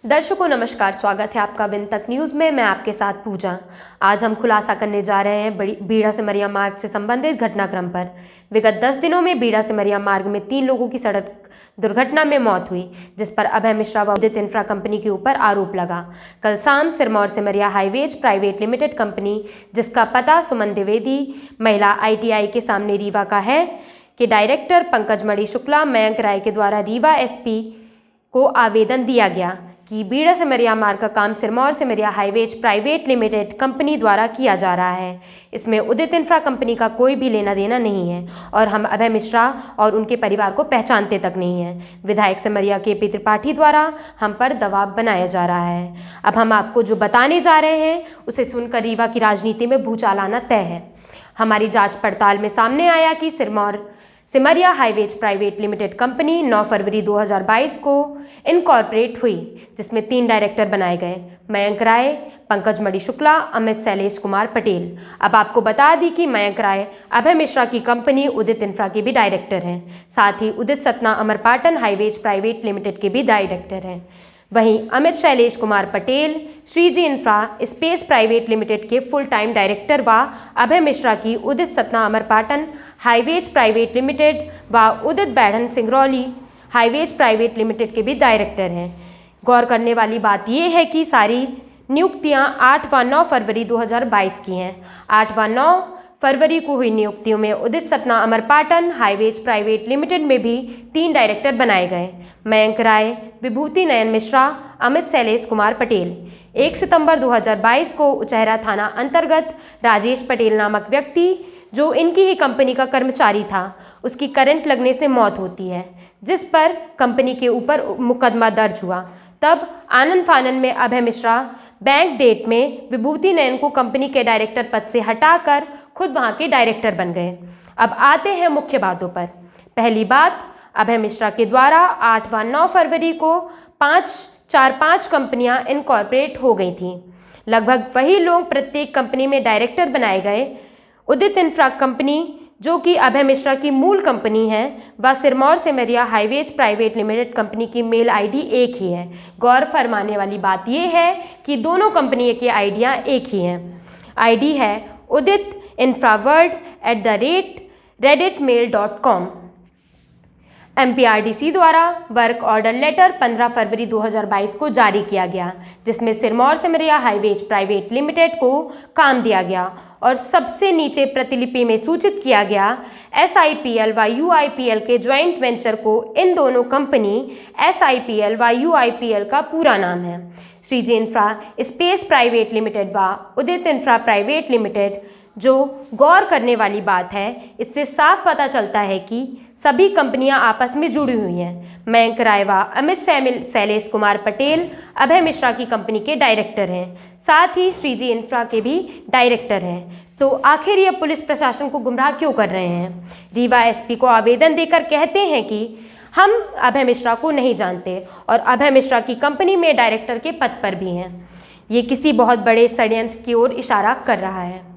दर्शकों नमस्कार, स्वागत है आपका बिन तक न्यूज़ में। मैं आपके साथ पूजा। आज हम खुलासा करने जा रहे हैं बीड़ा सिमरिया मार्ग से संबंधित घटनाक्रम पर। विगत 10 दिनों में बीड़ा सिमरिया मार्ग में 3 लोगों की सड़क दुर्घटना में मौत हुई, जिस पर अभय मिश्रा व उदित इंफ्रा कंपनी के ऊपर आरोप लगा। कल शाम Sirmaur Simaria highways private limited company, जिसका पता सुमन द्विवेदी महिला ITI के सामने रीवा का है, के डायरेक्टर पंकज मणि शुक्ला मयंक राय के द्वारा रीवा SP को आवेदन दिया गया कि बीड़ा सिमरिया मार्ग का काम Sirmaur Simaria highways private limited company द्वारा किया जा रहा है। इसमें उदित इंफ्रा कंपनी का कोई भी लेना देना नहीं है और हम अभय मिश्रा और उनके परिवार को पहचानते तक नहीं हैं। विधायक सिमरिया KP त्रिपाठी द्वारा हम पर दबाव बनाया जा रहा है। अब हम आपको जो बताने जा रहे हैं उसे सुनकर रीवा की राजनीति में भूचाल आना तय है। हमारी जाँच पड़ताल में सामने आया कि Simaria highways private limited company 9 फरवरी 2022 को इनकॉर्पोरेट हुई, जिसमें 3 डायरेक्टर बनाए गए, मयंक राय, पंकज मणि शुक्ला, अमित शैलेश कुमार पटेल। अब आपको बता दी कि मयंक राय अभय मिश्रा की कंपनी उदित इंफ्रा के भी डायरेक्टर हैं, साथ ही Udit Satna Amarpatan highways private limited के भी डायरेक्टर हैं। वहीं Amit Shailesh Kumar Patel Shriji infra space private limited के फुल टाइम डायरेक्टर व अभय मिश्रा की Udit Satna Amarpatan highways private limited व Udit Baidhan Singrauli highways private limited के भी डायरेक्टर हैं। गौर करने वाली बात यह है कि सारी नियुक्तियां 8 व 9 फरवरी 2022 की हैं। 8 व 9 फरवरी को हुई नियुक्तियों में Udit Satna Amarpatan highways private limited में भी 3 डायरेक्टर बनाए गए, मयंक राय, विभूति नयन मिश्रा, अमित शैलेश कुमार पटेल। 1 सितंबर 2022 को उचेहरा थाना अंतर्गत राजेश पटेल नामक व्यक्ति, जो इनकी ही कंपनी का कर्मचारी था, उसकी करंट लगने से मौत होती है, जिस पर कंपनी के ऊपर मुकदमा दर्ज हुआ। तब आनन फानन में अभय मिश्रा बैंक डेट में विभूति नयन को कंपनी के डायरेक्टर पद से हटाकर खुद वहां के डायरेक्टर बन गए। अब आते हैं मुख्य बातों पर। पहली बात, अभय मिश्रा के द्वारा 8 व 9 फरवरी को 5 कंपनियां इनकॉर्पोरेट हो गई थीं। लगभग वही लोग प्रत्येक कंपनी में डायरेक्टर बनाए गए। उदित इंफ्रा कंपनी, जो कि अभय मिश्रा की मूल कंपनी है, व Sirmaur Simaria highways private limited company की मेल ID एक ही है। गौर फरमाने वाली बात यह है कि दोनों कंपनी की आईडियाँ एक ही हैं। ID है udit@redditmail.com। MPRDC द्वारा वर्क ऑर्डर लेटर 15 फरवरी 2022 को जारी किया गया, जिसमें Sirmaur Simaria highways private limited को काम दिया गया और सबसे नीचे प्रतिलिपि में सूचित किया गया SIPL व UIPL के ज्वाइंट वेंचर को। इन दोनों कंपनी SIPL व UIPL का पूरा नाम है Shriji infra space private limited व उदित इंफ्रा प्राइवेट लिमिटेड। जो गौर करने वाली बात है, इससे साफ पता चलता है कि सभी कंपनियां आपस में जुड़ी हुई हैं। मयंक राय व अमित शैलेश कुमार पटेल अभय मिश्रा की कंपनी के डायरेक्टर हैं, साथ ही श्रीजी इंफ्रा के भी डायरेक्टर हैं। तो आखिर ये पुलिस प्रशासन को गुमराह क्यों कर रहे हैं? रीवा SP को आवेदन देकर कहते हैं कि हम अभय मिश्रा को नहीं जानते और अभय मिश्रा की कंपनी में डायरेक्टर के पद पर भी हैं। ये किसी बहुत बड़े षड्यंत्र की ओर इशारा कर रहा है।